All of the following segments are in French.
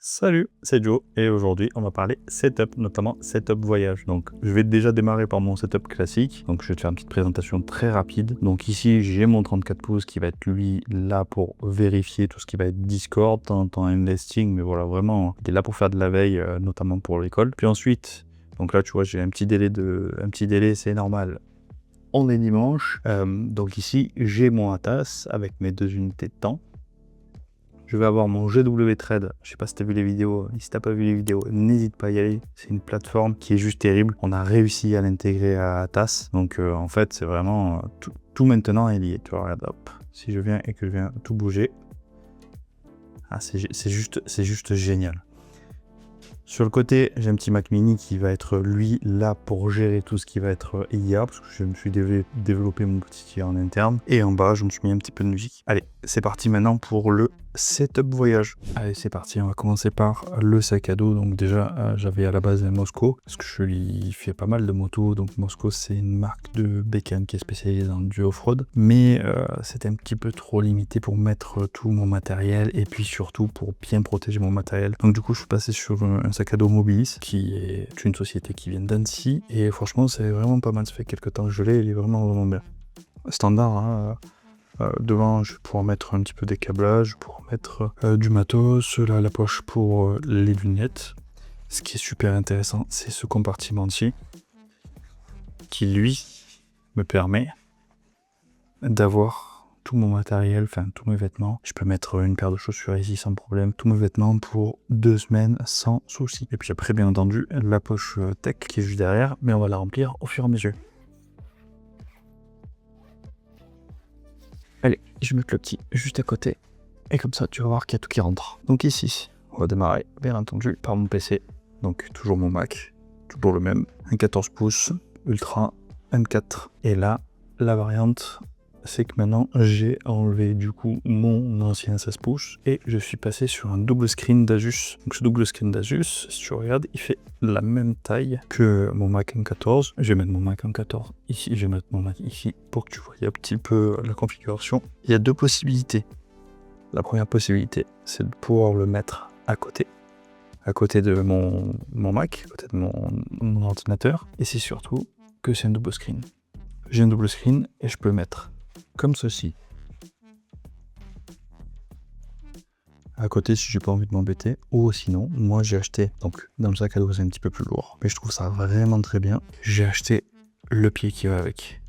Salut, c'est Joe et aujourd'hui on va parler setup, notamment setup voyage. Donc je vais déjà démarrer par mon setup classique, donc je vais te faire une petite présentation très rapide. Donc ici j'ai mon 34 pouces qui va être lui là pour vérifier tout ce qui va être Discord, de temps en temps un listing, mais voilà vraiment il est là pour faire de la veille, notamment pour l'école. Puis ensuite, donc là tu vois j'ai un petit délai c'est normal. On est dimanche, donc ici j'ai mon ATAS avec mes 2 unités de temps. Je vais avoir mon GW Trade. Je sais pas si tu as vu les vidéos. Si t'as pas vu les vidéos, n'hésite pas à y aller. C'est une plateforme qui est juste terrible. On a réussi à l'intégrer à TAS. Donc en fait, c'est vraiment tout maintenant est lié. Tu vois, regarde, hop. Si je viens et que je viens tout bouger, c'est juste génial. Sur le côté, j'ai un petit Mac Mini qui va être, lui, là pour gérer tout ce qui va être IA, parce que je me suis développé mon petit IA en interne. Et en bas, je me suis mis un petit peu de musique. Allez, c'est parti maintenant pour le setup voyage. Allez, c'est parti, on va commencer par le sac à dos. Donc déjà, j'avais à la base un Mosco, parce que je lui fais pas mal de motos. Donc Mosco, c'est une marque de bécane qui est spécialisée dans du off-road. Mais c'était un petit peu trop limité pour mettre tout mon matériel, et puis surtout pour bien protéger mon matériel. Donc du coup, je suis passé sur un sac à dos Mobilis, qui est une société qui vient d'Annecy, et franchement c'est vraiment pas mal, ça fait quelques temps que je l'ai, il est vraiment bien. Standard, hein, devant je vais pouvoir mettre un petit peu des câblages, pour mettre du matos, là la poche pour les lunettes. Ce qui est super intéressant, c'est ce compartiment-ci, qui lui me permet d'avoir tout mon matériel, enfin tous mes vêtements. Je peux mettre une paire de chaussures ici sans problème, tous mes vêtements pour 2 semaines sans souci. Et puis après, bien entendu, la poche tech qui est juste derrière, mais on va la remplir au fur et à mesure. Allez, je vais mettre le petit juste à côté, et comme ça tu vas voir qu'il y a tout qui rentre. Donc ici, on va démarrer bien entendu par mon PC, donc toujours mon Mac, toujours le même, un 14 pouces Ultra M4. Et là, la variante, c'est que maintenant j'ai enlevé du coup mon ancien 16 pouces et je suis passé sur un double screen d'Asus. Donc ce double screen d'Asus, si tu regardes, il fait la même taille que mon Mac M14. Je vais mettre mon Mac M14 ici, je vais mettre mon Mac ici pour que tu vois un petit peu la configuration. Il y a deux possibilités. La première possibilité, c'est de pouvoir le mettre à côté de mon Mac, à côté de mon ordinateur, et c'est surtout que c'est un double screen. J'ai un double screen et je peux le mettre comme ceci à côté si j'ai pas envie de m'embêter, ou sinon moi j'ai acheté, donc dans le sac à dos c'est un petit peu plus lourd, mais je trouve ça vraiment très bien, j'ai acheté le pied qui va avec.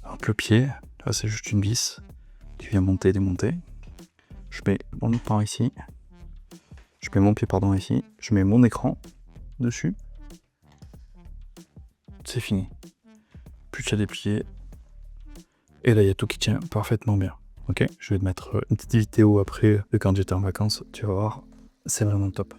Donc le pied, là c'est juste une vis qui vient monter et démonter. Je mets mon pan ici, je mets mon pied ici, je mets mon écran dessus, c'est fini. Plus qu'à déplier, et là il y a tout qui tient parfaitement bien. Ok, je vais te mettre une petite vidéo après de quand j'étais en vacances, tu vas voir, c'est vraiment top.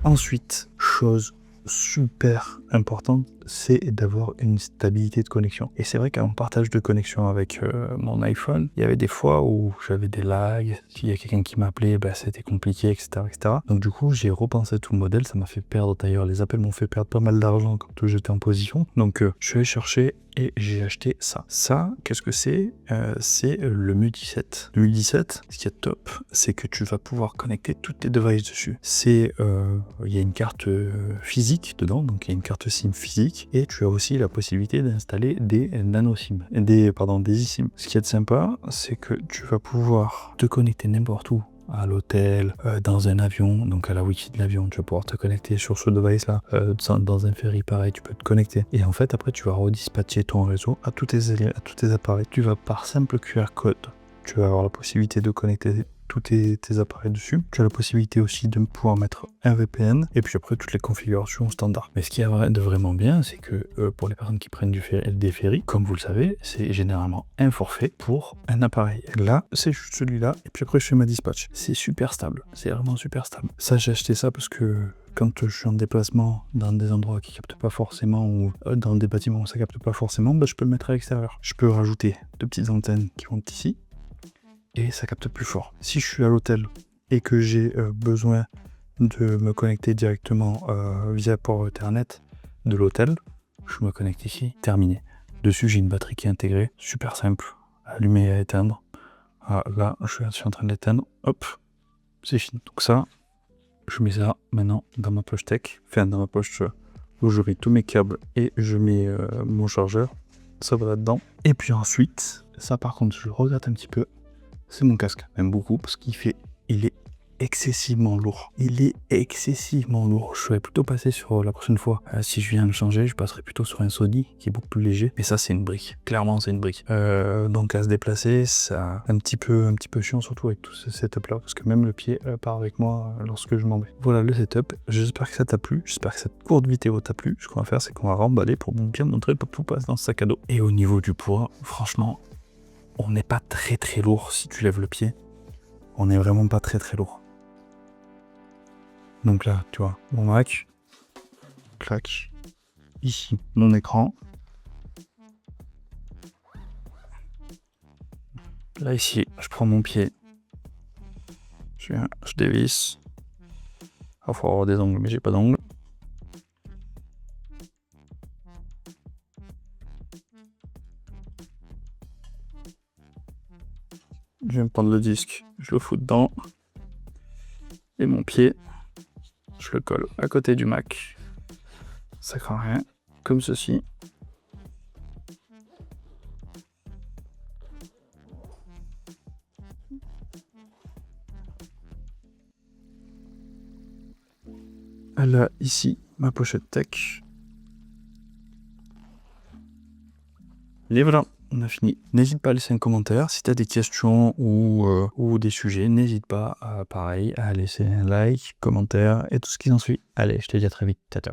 Ensuite, chose super importante, c'est d'avoir une stabilité de connexion. Et c'est vrai qu'en partage de connexion avec mon iPhone, il y avait des fois où j'avais des lags, s'il y a quelqu'un qui m'appelait, c'était compliqué, etc., etc. Donc du coup, j'ai repensé tout le modèle, ça m'a fait perdre, d'ailleurs, les appels m'ont fait perdre pas mal d'argent quand j'étais en position. Donc je suis allé chercher et j'ai acheté ça. Ça, qu'est-ce que c'est? C'est le MU17. Le MU17, ce qui est top, c'est que tu vas pouvoir connecter toutes tes devices dessus. Il y a une carte physique dedans, donc il y a une carte SIM physique, et tu as aussi la possibilité d'installer des nano SIM, des eSIM. Ce qui est sympa, c'est que tu vas pouvoir te connecter n'importe où, à l'hôtel, dans un avion, donc à la Wi-Fi de l'avion, tu vas pouvoir te connecter sur ce device là, dans un ferry pareil, tu peux te connecter, et en fait après tu vas redispatcher ton réseau à tous tes appareils. Tu vas par simple QR code, tu vas avoir la possibilité de connecter tous tes appareils dessus. Tu as la possibilité aussi de pouvoir mettre un VPN, et puis après toutes les configurations standards. Mais ce qui est de vraiment bien, c'est que pour les personnes qui prennent des ferries, comme vous le savez, c'est généralement un forfait pour un appareil. Là, c'est juste celui-là, et puis après je fais ma dispatch. C'est super stable, c'est vraiment super stable. Ça, j'ai acheté ça parce que quand je suis en déplacement dans des endroits qui captent pas forcément ou dans des bâtiments où ça capte pas forcément, je peux le mettre à l'extérieur. Je peux rajouter 2 petites antennes qui vont ici et ça capte plus fort. Si je suis à l'hôtel et que j'ai besoin de me connecter directement via port Ethernet de l'hôtel, je me connecte ici, terminé. Dessus, j'ai une batterie qui est intégrée, super simple, allumer et à éteindre. Ah, là, je suis en train de l'éteindre, hop, c'est fini. Donc ça, je mets ça maintenant dans ma poche tech, enfin dans ma poche où je mets tous mes câbles et je mets mon chargeur, ça va là-dedans. Et puis ensuite, ça par contre, je regrette un petit peu, c'est mon casque, même beaucoup, parce il est excessivement lourd. Il est excessivement lourd. Je serais plutôt passé sur la prochaine fois. Si je viens de changer, je passerai plutôt sur un Sony qui est beaucoup plus léger. Mais ça, c'est une brique. Clairement, c'est une brique. Donc à se déplacer, ça un petit peu chiant, surtout avec tout ce setup-là, parce que même le pied part avec moi lorsque je m'en vais. Voilà le setup. J'espère que ça t'a plu. J'espère que cette courte vidéo t'a plu. Ce qu'on va faire, c'est qu'on va remballer pour bien montrer pas tout passe dans ce sac à dos. Et au niveau du poids, franchement, on n'est pas très très lourd si tu lèves le pied. On n'est vraiment pas très très lourd. Donc là, tu vois, mon Mac, clac, ici, mon écran. Là, ici, je prends mon pied, je dévisse. Il faut avoir des ongles, mais j'ai pas d'ongles. Je vais me prendre le disque, je le fous dedans. Et mon pied, je le colle à côté du Mac. Ça craint rien, comme ceci. Là, ici, ma pochette tech. Et voilà, on a fini. N'hésite pas à laisser un commentaire. Si tu as des questions ou des sujets, n'hésite pas, pareil, à laisser un like, commentaire et tout ce qui s'en suit. Allez, je te dis à très vite. Ciao, ciao.